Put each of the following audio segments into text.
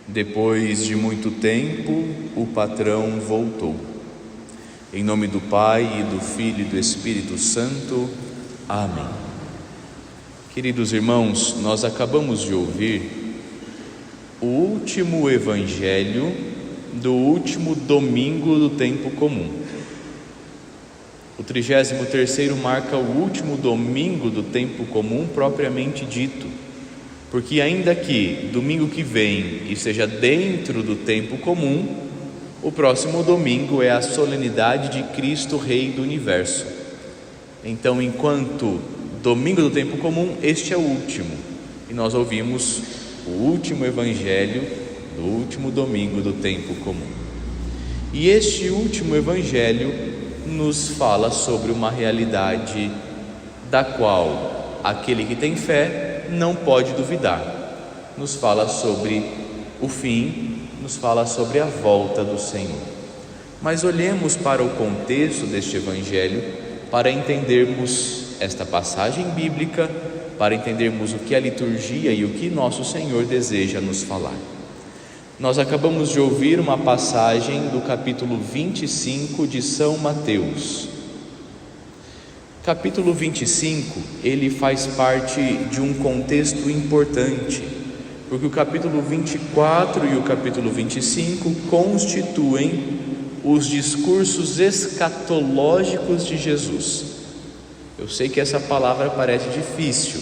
Depois de muito tempo, o patrão voltou. Em nome do Pai, e do Filho e do Espírito Santo. Amém. Queridos irmãos, nós acabamos de ouvir o último evangelho do último domingo do tempo comum. O 33º marca o último domingo do tempo comum propriamente dito, porque ainda que domingo que vem esteja dentro do tempo comum, o próximo domingo é a solenidade de Cristo, Rei do Universo. Então, enquanto domingo do tempo comum, este é o último, e nós ouvimos o último evangelho do último domingo do tempo comum. E este último evangelho nos fala sobre uma realidade da qual aquele que tem fé não pode duvidar. Nos fala sobre o fim, nos fala sobre a volta do Senhor. Mas olhemos para o contexto deste evangelho para entendermos esta passagem bíblica, para entendermos o que a liturgia e o que nosso Senhor deseja nos falar. Nós acabamos de ouvir uma passagem do capítulo 25 de São Mateus. Capítulo 25, ele faz parte de um contexto importante, porque o capítulo 24 e o capítulo 25 constituem os discursos escatológicos de Jesus. Eu sei que essa palavra parece difícil,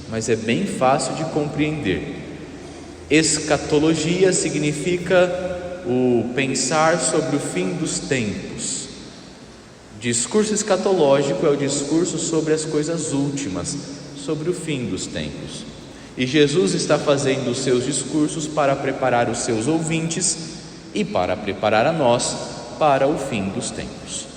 mas é bem fácil de compreender. Escatologia significa o pensar sobre o fim dos tempos. Discurso escatológico é o discurso sobre as coisas últimas, sobre o fim dos tempos. E Jesus está fazendo os seus discursos para preparar os seus ouvintes e para preparar a nós para o fim dos tempos.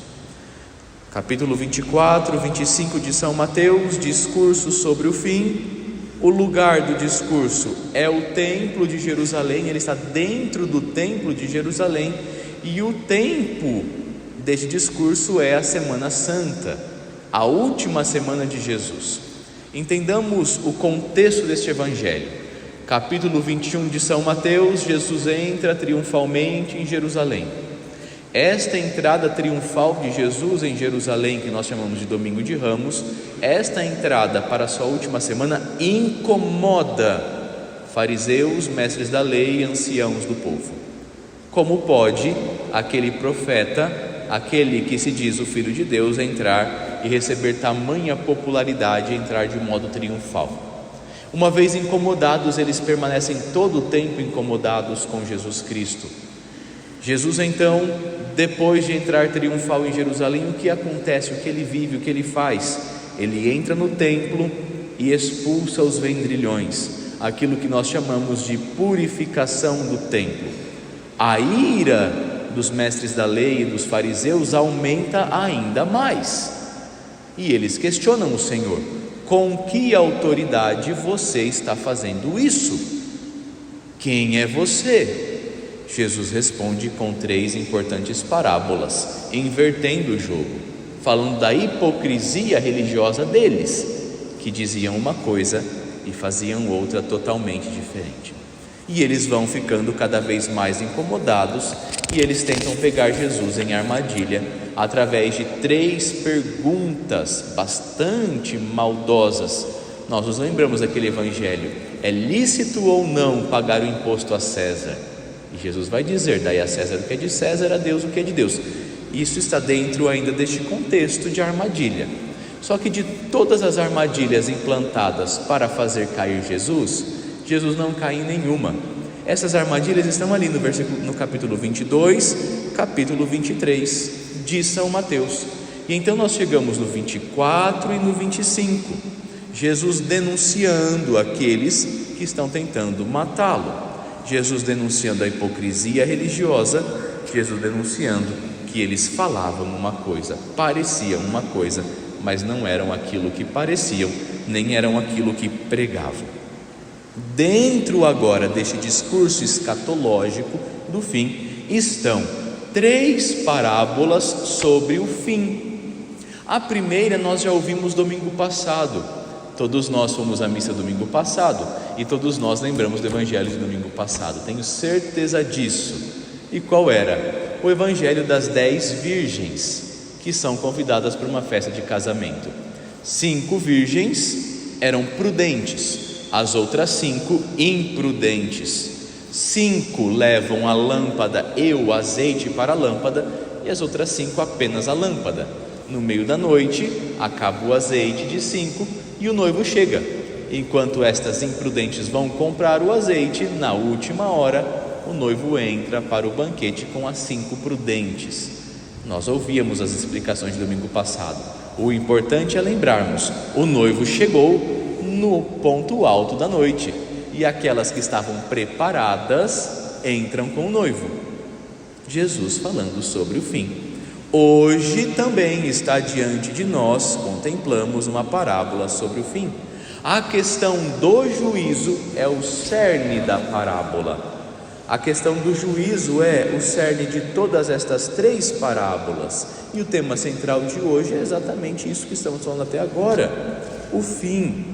Capítulo 24, 25 de São Mateus, discurso sobre o fim. O lugar do discurso é o templo de Jerusalém, ele está dentro do templo de Jerusalém, e o tempo deste discurso é a Semana Santa, a última semana de Jesus. Entendamos o contexto deste evangelho. Capítulo 21 de São Mateus, Jesus entra triunfalmente em Jerusalém. Esta entrada triunfal de Jesus em Jerusalém, que nós chamamos de Domingo de Ramos, esta entrada para a sua última semana incomoda fariseus, mestres da lei e anciãos do povo. Como pode aquele profeta, aquele que se diz o Filho de Deus, entrar e receber tamanha popularidade e entrar de modo triunfal? Uma vez incomodados, eles permanecem todo o tempo incomodados com Jesus Cristo. Jesus então, depois de entrar triunfal em Jerusalém, o que acontece, o que ele vive, o que ele faz? Ele entra no templo e expulsa os vendrilhões, aquilo que nós chamamos de purificação do templo. A ira dos mestres da lei e dos fariseus aumenta ainda mais, e eles questionam o Senhor: com que autoridade você está fazendo isso? Quem é você? Jesus responde com 3 importantes parábolas, invertendo o jogo, falando da hipocrisia religiosa deles, que diziam uma coisa e faziam outra totalmente diferente. E eles vão ficando cada vez mais incomodados, e eles tentam pegar Jesus em armadilha através de 3 perguntas bastante maldosas. Nós nos lembramos daquele evangelho: é lícito ou não pagar o imposto a César? E Jesus vai dizer: dai a César o que é de César, a Deus o que é de Deus. Isso está dentro ainda deste contexto de armadilha. Só que de todas as armadilhas implantadas para fazer cair Jesus, Jesus não cai em nenhuma. Essas armadilhas estão ali no capítulo 22, capítulo 23 de São Mateus. E então nós chegamos no 24 e no 25, Jesus denunciando aqueles que estão tentando matá-lo. Jesus denunciando a hipocrisia religiosa, Jesus denunciando que eles falavam uma coisa, pareciam uma coisa, mas não eram aquilo que pareciam, nem eram aquilo que pregavam. Dentro agora deste discurso escatológico do fim estão 3 parábolas sobre o fim. A primeira nós já ouvimos domingo passado. Todos nós fomos à missa domingo passado e todos nós lembramos do evangelho de domingo passado, tenho certeza disso. E qual era? O evangelho das 10 virgens que são convidadas para uma festa de casamento. 5 virgens eram prudentes, as outras 5 imprudentes. 5 levam a lâmpada e o azeite para a lâmpada, e as outras 5 apenas a lâmpada. No meio da noite, acaba o azeite de 5 e o noivo chega. Enquanto estas imprudentes vão comprar o azeite, na última hora, o noivo entra para o banquete com as 5 prudentes. Nós ouvíamos as explicações de domingo passado. O importante é lembrarmos: o noivo chegou no ponto alto da noite, e aquelas que estavam preparadas entram com o noivo. Jesus falando sobre o fim. Hoje também está diante de nós, contemplamos uma parábola sobre o fim. A questão do juízo é o cerne da parábola. A questão do juízo é o cerne de todas estas 3 parábolas. E o tema central de hoje é exatamente isso que estamos falando até agora: o fim.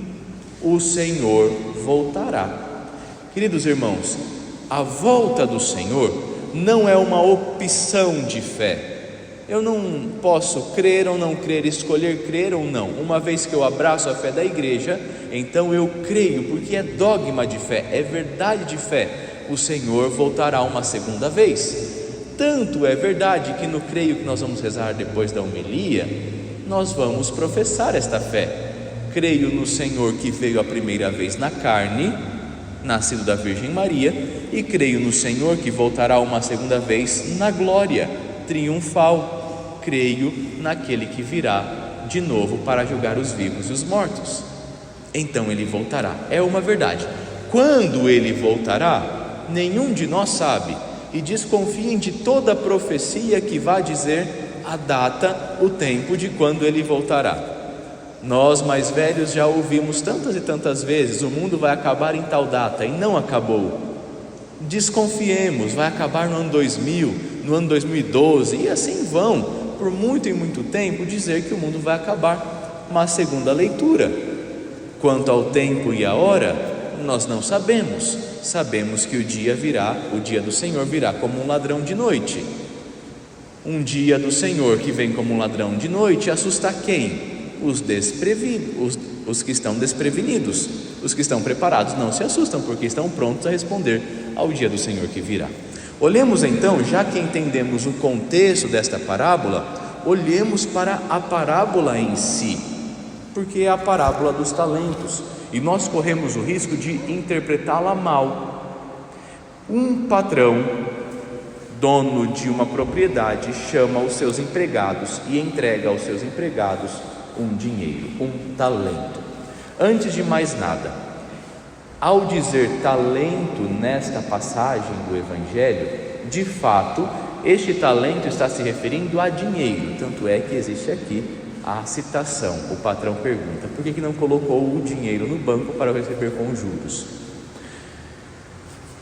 O Senhor voltará. Queridos irmãos, a volta do Senhor não é uma opção de fé. Eu não posso crer ou não crer, escolher crer ou não. Uma vez que eu abraço a fé da igreja, então eu creio, porque é dogma de fé, é verdade de fé. O Senhor voltará uma segunda vez. Tanto é verdade que no creio que nós vamos rezar depois da homilia, nós vamos professar esta fé. Creio no Senhor que veio a primeira vez na carne, nascido da Virgem Maria, e creio no Senhor que voltará uma segunda vez na glória triunfal. Creio naquele que virá de novo para julgar os vivos e os mortos. Então ele voltará, é uma verdade. Quando ele voltará, nenhum de nós sabe, e desconfiem de toda profecia que vá dizer a data, o tempo de quando ele voltará. Nós mais velhos já ouvimos tantas e tantas vezes: o mundo vai acabar em tal data, e não acabou. Desconfiemos, vai acabar no ano 2000, no ano 2012, e assim vão por muito e muito tempo dizer que o mundo vai acabar. Mas segundo a leitura, quanto ao tempo e a hora, nós não sabemos. Sabemos que o dia virá, o dia do Senhor virá como um ladrão de noite. Um dia do Senhor que vem como um ladrão de noite assusta quem? Os desprevidos, os que estão desprevenidos. Os que estão preparados não se assustam, porque estão prontos a responder ao dia do Senhor que virá. Olhemos então, já que entendemos o contexto desta parábola, olhemos para a parábola em si, porque é a parábola dos talentos, e nós corremos o risco de interpretá-la mal. Um patrão, dono de uma propriedade, chama os seus empregados e entrega aos seus empregados um dinheiro, um talento. Antes de mais nada, ao dizer talento nesta passagem do Evangelho, de fato, este talento está se referindo a dinheiro. Tanto é que existe aqui a citação. O patrão pergunta: por que não colocou o dinheiro no banco para receber com juros?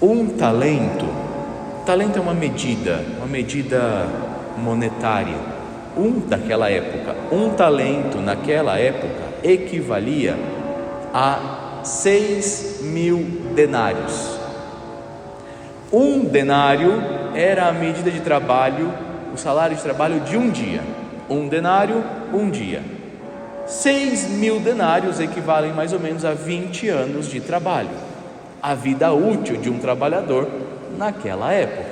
Um talento é uma medida monetária. Daquela época, um talento naquela época equivalia a 6.000 denários. Um denário era a medida de trabalho, o salário de trabalho de um dia. Um denário, um dia. 6.000 denários equivalem mais ou menos a 20 anos de trabalho, a vida útil de um trabalhador naquela época.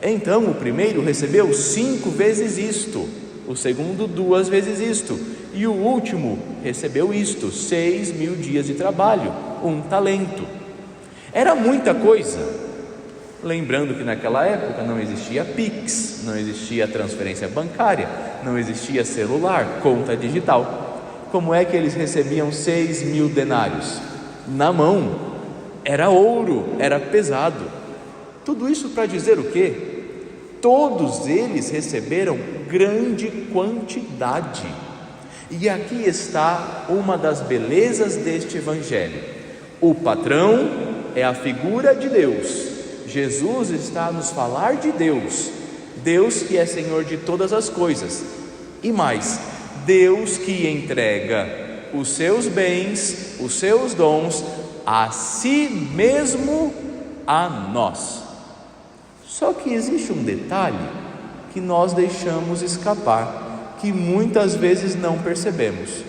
Então o primeiro recebeu 5 vezes isto, o segundo 2 vezes isto, e o último recebeu isto, 6.000 dias de trabalho, um talento. Era muita coisa. Lembrando que naquela época não existia Pix, não existia transferência bancária, não existia celular, conta digital. Como é que eles recebiam 6.000 denários? Na mão. Era ouro, era pesado. Tudo isso para dizer o quê? Todos eles receberam grande quantidade. E aqui está uma das belezas deste Evangelho. O patrão é a figura de Deus. Jesus está a nos falar de Deus, Deus que é Senhor de todas as coisas, e mais, Deus que entrega os seus bens, os seus dons a si mesmo a nós. Só que existe um detalhe que nós deixamos escapar, que muitas vezes não percebemos.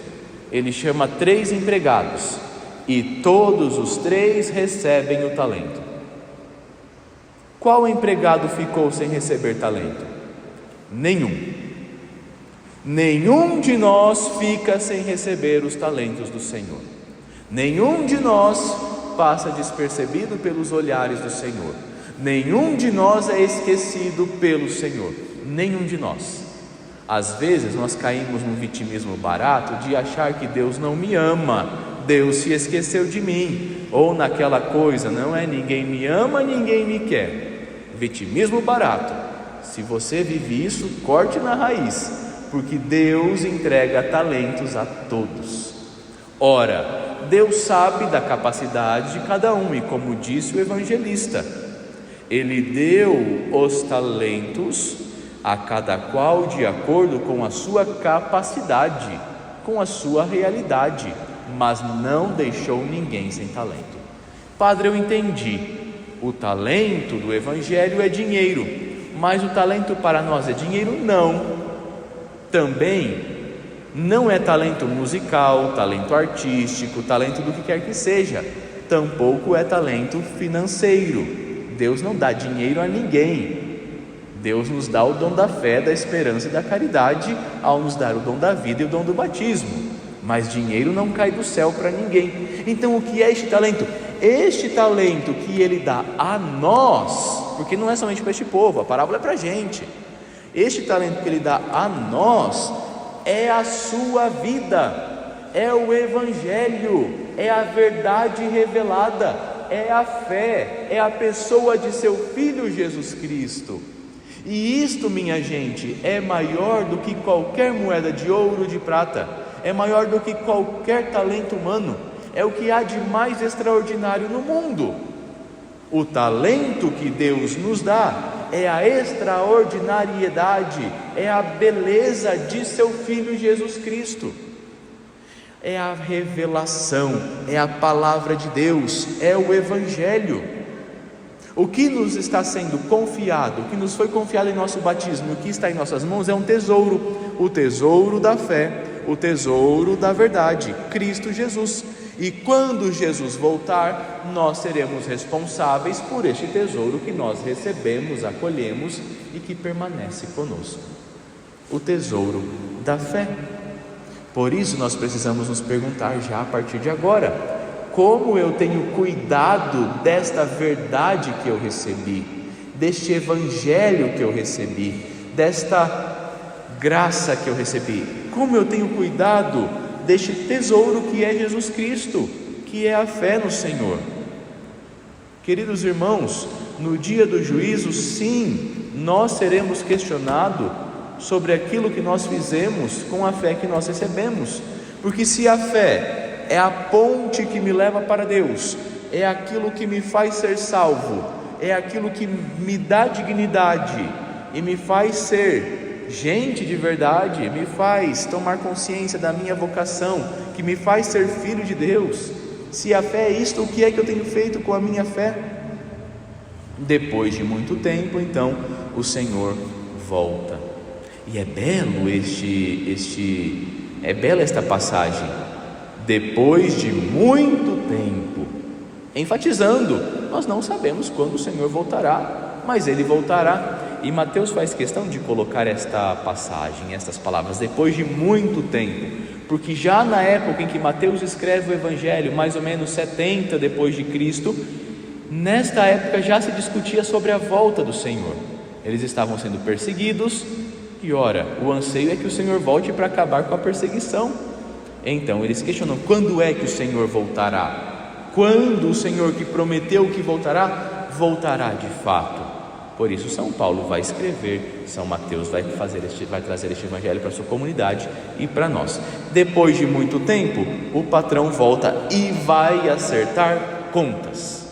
Ele chama 3 empregados e todos os 3 recebem o talento. Qual empregado ficou sem receber talento? Nenhum. Nenhum de nós fica sem receber os talentos do Senhor. Nenhum de nós passa despercebido pelos olhares do Senhor. Nenhum de nós é esquecido pelo Senhor. Nenhum de nós. Às vezes nós caímos num vitimismo barato de achar que Deus não me ama, Deus se esqueceu de mim, ou naquela coisa, não é ninguém me ama, ninguém me quer. Vitimismo barato. Se você vive isso, corte na raiz, porque Deus entrega talentos a todos. Ora, Deus sabe da capacidade de cada um, e como disse o evangelista, Ele deu os talentos a cada qual de acordo com a sua capacidade, com a sua realidade, mas não deixou ninguém sem talento. Padre, eu entendi, o talento do evangelho é dinheiro, mas o talento para nós é dinheiro? Não. Também não é talento musical, talento artístico, talento do que quer que seja, tampouco é talento financeiro. Deus não dá dinheiro a ninguém. Deus nos dá o dom da fé, da esperança e da caridade ao nos dar o dom da vida e o dom do batismo, mas dinheiro não cai do céu para ninguém. Então o que é este talento? Este talento que Ele dá a nós, porque não é somente para este povo, a parábola é para a gente. Este talento que Ele dá a nós é a sua vida, é o Evangelho, é a verdade revelada, é a fé, é a pessoa de seu Filho Jesus Cristo. E isto, minha gente, é maior do que qualquer moeda de ouro ou de prata, é maior do que qualquer talento humano, é o que há de mais extraordinário no mundo. O talento que Deus nos dá é a extraordinariedade, é a beleza de seu Filho Jesus Cristo, é a revelação, é a palavra de Deus, é o Evangelho. O que nos está sendo confiado, o que nos foi confiado em nosso batismo, o que está em nossas mãos é um tesouro, o tesouro da fé, o tesouro da verdade, Cristo Jesus. E quando Jesus voltar, nós seremos responsáveis por este tesouro que nós recebemos, acolhemos e que permanece conosco, o tesouro da fé. Por isso nós precisamos nos perguntar já a partir de agora: como eu tenho cuidado desta verdade que eu recebi, deste evangelho que eu recebi, desta graça que eu recebi? Como eu tenho cuidado deste tesouro que é Jesus Cristo, que é a fé no Senhor? Queridos irmãos, no dia do juízo, sim, nós seremos questionados sobre aquilo que nós fizemos com a fé que nós recebemos, porque se a fé é a ponte que me leva para Deus, é aquilo que me faz ser salvo, é aquilo que me dá dignidade e me faz ser gente de verdade, me faz tomar consciência da minha vocação, que me faz ser filho de Deus. Se a fé é isto, o que é que eu tenho feito com a minha fé? Depois de muito tempo, então, o Senhor volta. E é bela esta passagem. Depois de muito tempo, enfatizando, nós não sabemos quando o Senhor voltará, mas Ele voltará. E Mateus faz questão de colocar esta passagem, estas palavras, depois de muito tempo, porque já na época em que Mateus escreve o Evangelho, mais ou menos 70 depois de Cristo, nesta época já se discutia sobre a volta do Senhor. Eles estavam sendo perseguidos, e ora, o anseio é que o Senhor volte para acabar com a perseguição. Então eles questionam: quando é que o Senhor voltará? Quando o Senhor que prometeu que voltará, voltará de fato? Por isso São Paulo vai escrever, São Mateus vai trazer este evangelho para a sua comunidade e para nós. Depois de muito tempo, o patrão volta e vai acertar contas.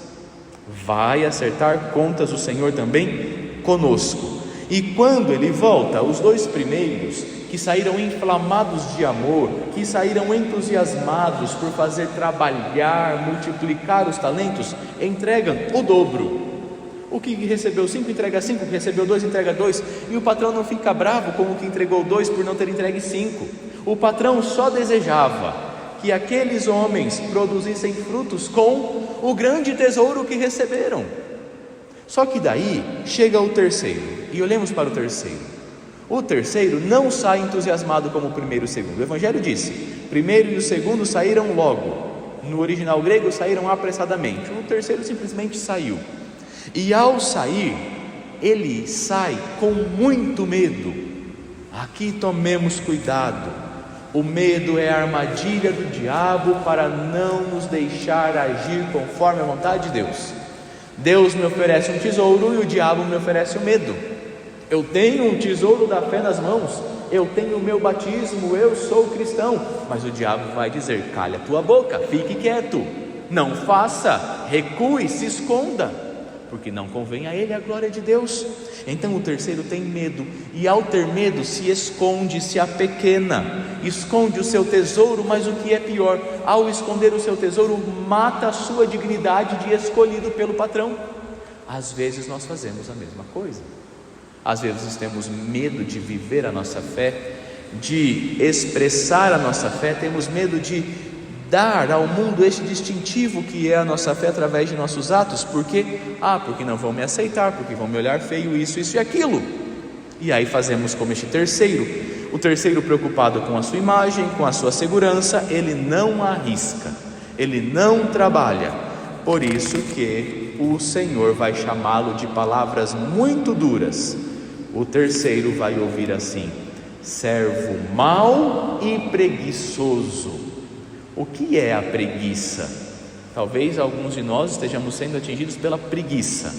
Vai acertar contas o Senhor também conosco. E quando Ele volta, os 2 primeiros, que saíram inflamados de amor, que saíram entusiasmados por fazer trabalhar, multiplicar os talentos, entregam o dobro. O que recebeu 5 entrega 5, o que recebeu 2 entrega 2, e o patrão não fica bravo com o que entregou 2 por não ter entregue 5. O patrão só desejava que aqueles homens produzissem frutos com o grande tesouro que receberam. Só que daí chega o terceiro, e olhemos para o terceiro. O terceiro não sai entusiasmado como o primeiro e o segundo. O Evangelho disse: primeiro e o segundo saíram logo. No original grego, saíram apressadamente. O terceiro simplesmente saiu. E ao sair, ele sai com muito medo. Aqui tomemos cuidado. O medo é a armadilha do diabo para não nos deixar agir conforme a vontade de Deus. Deus me oferece um tesouro e o diabo me oferece o medo. Eu tenho um tesouro da fé nas mãos, eu tenho o meu batismo, eu sou cristão, mas o diabo vai dizer: calha a tua boca, fique quieto, não faça, recue, se esconda, porque não convém a ele a glória de Deus. Então o terceiro tem medo, e ao ter medo se esconde, se apequena, esconde o seu tesouro, mas o que é pior, ao esconder o seu tesouro, mata a sua dignidade de escolhido pelo patrão. Às vezes nós fazemos a mesma coisa. Às vezes temos medo de viver a nossa fé, de expressar a nossa fé, temos medo de dar ao mundo este distintivo que é a nossa fé através de nossos atos. Por quê? Porque não vão me aceitar, porque vão me olhar feio, isso e aquilo. E aí fazemos como este terceiro. O terceiro, preocupado com a sua imagem, com a sua segurança, ele não arrisca, ele não trabalha. Por isso que o Senhor vai chamá-lo de palavras muito duras. O terceiro vai ouvir assim: servo mau e preguiçoso. O que é a preguiça? Talvez alguns de nós estejamos sendo atingidos pela preguiça.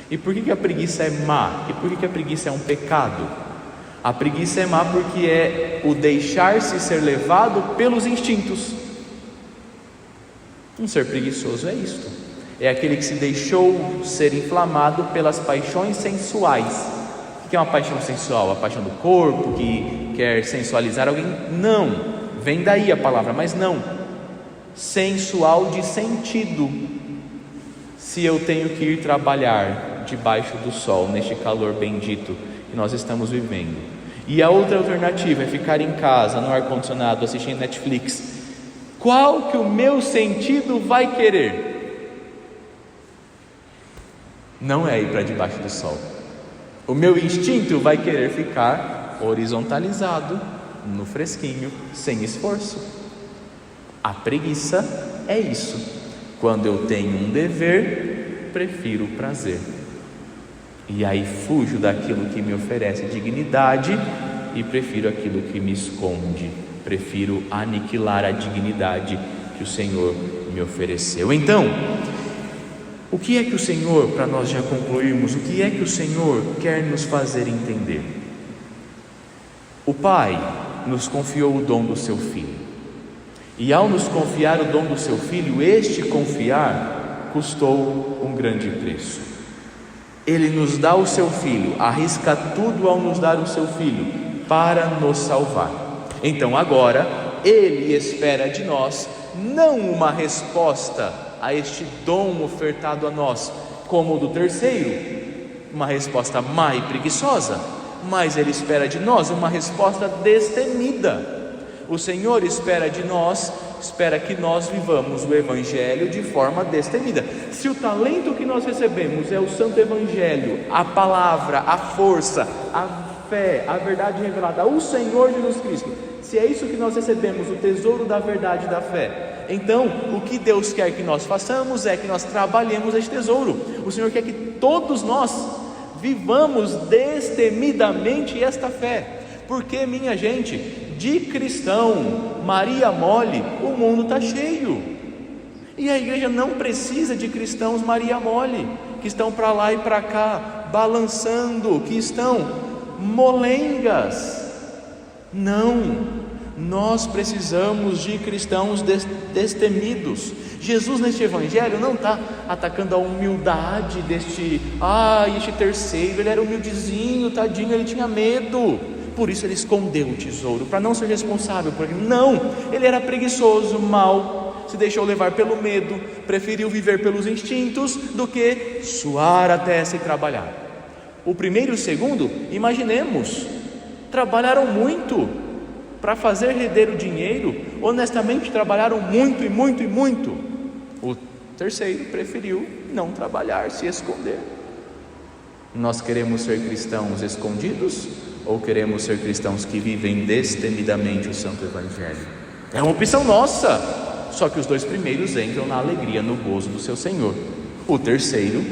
E por que a preguiça é má? E por que a preguiça é um pecado? A preguiça é má porque é o deixar-se ser levado pelos instintos. Um ser preguiçoso é isto: é aquele que se deixou ser inflamado pelas paixões sensuais. O que é uma paixão sensual? A paixão do corpo, que quer sensualizar alguém? Não, vem daí a palavra, mas não. Sensual de sentido. Se eu tenho que ir trabalhar debaixo do sol, neste calor bendito que nós estamos vivendo, e a outra alternativa é ficar em casa, no ar-condicionado, assistindo Netflix, qual que o meu sentido vai querer? Não é ir para debaixo do sol. O meu instinto vai querer ficar horizontalizado, no fresquinho, sem esforço. A preguiça é isso. Quando eu tenho um dever, prefiro o prazer. E aí fujo daquilo que me oferece dignidade e prefiro aquilo que me esconde. Prefiro aniquilar a dignidade que o Senhor me ofereceu. Então, o que é que o Senhor, para nós já concluirmos, o que é que o Senhor quer nos fazer entender? O Pai nos confiou o dom do seu Filho, e ao nos confiar o dom do seu Filho, este confiar custou um grande preço. Ele nos dá o seu Filho, arrisca tudo ao nos dar o seu Filho para nos salvar. Então agora Ele espera de nós não uma resposta a este dom ofertado a nós, como o do terceiro, uma resposta má e preguiçosa, mas Ele espera de nós uma resposta destemida. O Senhor espera de nós, espera que nós vivamos o Evangelho de forma destemida. Se o talento que nós recebemos é o Santo Evangelho, a palavra, a força, a fé, a verdade revelada, o Senhor Jesus Cristo, se é isso que nós recebemos, o tesouro da verdade e da fé, então o que Deus quer que nós façamos é que nós trabalhemos este tesouro. O Senhor quer que todos nós vivamos destemidamente esta fé, porque, minha gente, de cristão Maria mole o mundo está cheio, e a igreja não precisa de cristãos Maria mole, que estão para lá e para cá balançando, que estão molengas. Não, nós precisamos de cristãos destemidos. Jesus neste evangelho não está atacando a humildade deste, este terceiro, ele era humildezinho, tadinho, ele tinha medo, por isso ele escondeu o tesouro, para não ser responsável por ele. Não, ele era preguiçoso, mau, se deixou levar pelo medo, preferiu viver pelos instintos do que suar a testa e trabalhar. O primeiro e o segundo, imaginemos, trabalharam muito para fazer render o dinheiro, honestamente trabalharam muito e muito e muito. O terceiro preferiu não trabalhar, se esconder. Nós queremos ser cristãos escondidos ou queremos ser cristãos que vivem destemidamente o Santo Evangelho? É uma opção nossa, só que os dois primeiros entram na alegria, no gozo do seu Senhor. O terceiro,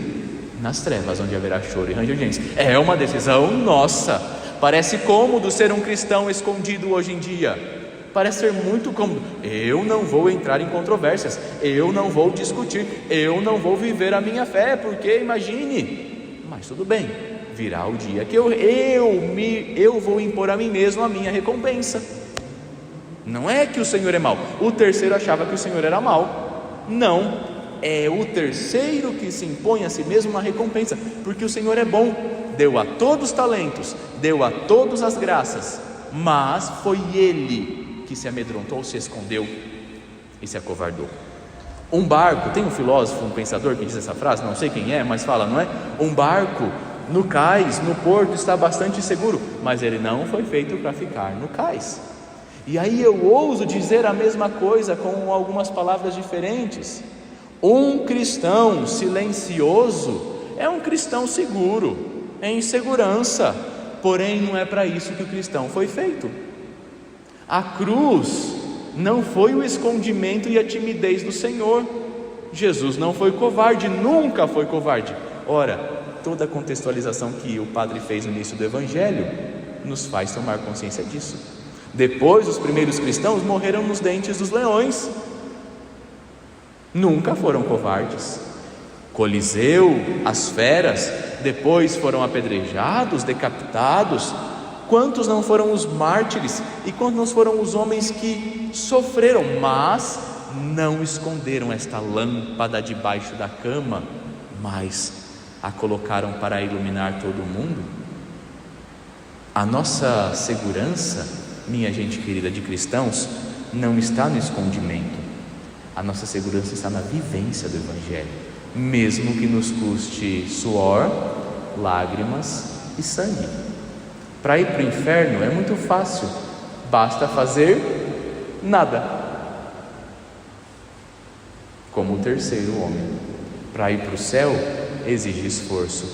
nas trevas, onde haverá choro e ranger de dentes. É uma decisão nossa. Parece cômodo ser um cristão escondido hoje em dia. Parece ser muito cômodo. Eu não vou entrar em controvérsias, eu não vou discutir, eu não vou viver a minha fé, porque imagine. Mas tudo bem, virá o dia que eu vou impor a mim mesmo a minha recompensa. Não é que o Senhor é mau. O terceiro achava que o Senhor era mau. Não, é o terceiro que se impõe a si mesmo uma recompensa, porque o Senhor é bom, deu a todos talentos, deu a todos as graças, mas foi ele que se amedrontou, se escondeu e se acovardou. Um barco, tem um filósofo, um pensador que diz essa frase, não sei quem é, mas fala, não é? Um barco no cais, no porto, está bastante seguro, mas ele não foi feito para ficar no cais. E aí eu ouso dizer a mesma coisa com algumas palavras diferentes. Um cristão silencioso é um cristão seguro, em segurança, porém não é para isso que o cristão foi feito. A cruz não foi o escondimento e a timidez do Senhor. Jesus não foi covarde, nunca foi covarde. Ora, toda a contextualização que o padre fez no início do Evangelho nos faz tomar consciência disso. Depois, os primeiros cristãos morreram nos dentes dos leões. Nunca foram covardes. Coliseu, as feras, depois foram apedrejados, decapitados. Quantos não foram os mártires e quantos não foram os homens que sofreram, mas não esconderam esta lâmpada debaixo da cama, mas a colocaram para iluminar todo mundo? A nossa segurança, minha gente querida de cristãos, não está no escondimento. A nossa segurança está na vivência do Evangelho, mesmo que nos custe suor, lágrimas e sangue. Para ir para o inferno é muito fácil, basta fazer nada, como o terceiro homem. Para ir para o céu exige esforço,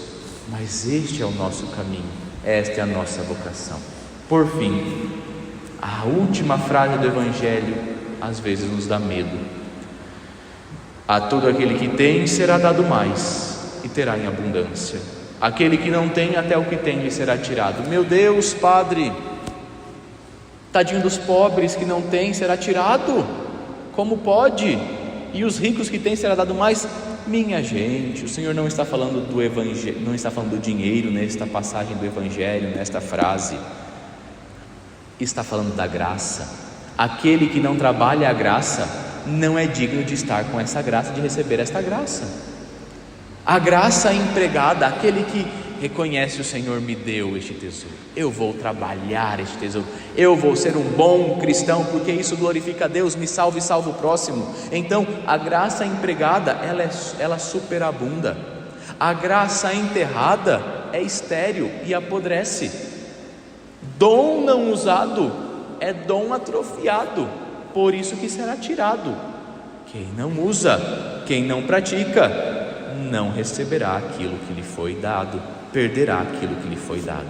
mas este é o nosso caminho, esta é a nossa vocação. Por fim, a última frase do Evangelho às vezes nos dá medo. A todo aquele que tem será dado mais e terá em abundância. Aquele que não tem, até o que tem lhe será tirado. Meu Deus, Padre, tadinho dos pobres que não tem, será tirado? Como pode? E os ricos que têm será dado mais? Minha gente, o Senhor não está falando do Evangelho, não está falando do dinheiro nesta passagem do Evangelho, nesta frase. Está falando da graça. Aquele que não trabalha a graça não é digno de estar com essa graça, de receber esta graça. A graça empregada, aquele que reconhece: o Senhor me deu este tesouro, eu vou trabalhar este tesouro, eu vou ser um bom cristão, porque isso glorifica a Deus, me salva e salva o próximo. Então a graça empregada, ela superabunda. A graça enterrada é estéril e apodrece. Dom não usado é dom atrofiado, por isso que será tirado. Quem não usa, quem não pratica, não receberá aquilo que lhe foi dado, perderá aquilo que lhe foi dado.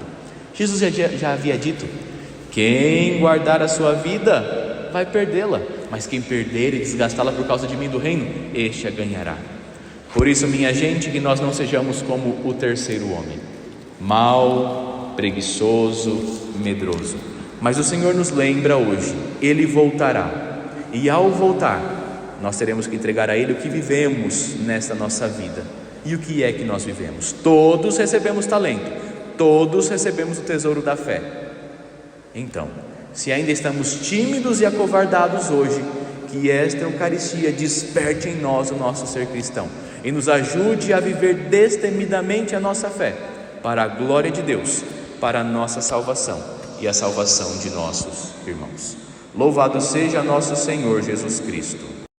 Jesus já havia dito: quem guardar a sua vida vai perdê-la, mas quem perder e desgastá-la por causa de mim, do reino, este a ganhará. Por isso, minha gente, que nós não sejamos como o terceiro homem, mau, preguiçoso, medroso. Mas o Senhor nos lembra hoje, Ele voltará, e ao voltar nós teremos que entregar a Ele o que vivemos nesta nossa vida. E o que é que nós vivemos? Todos recebemos talento, todos recebemos o tesouro da fé. Então, se ainda estamos tímidos e acovardados hoje, que esta Eucaristia desperte em nós o nosso ser cristão e nos ajude a viver destemidamente a nossa fé, para a glória de Deus, para a nossa salvação e a salvação de nossos irmãos. Louvado seja nosso Senhor Jesus Cristo.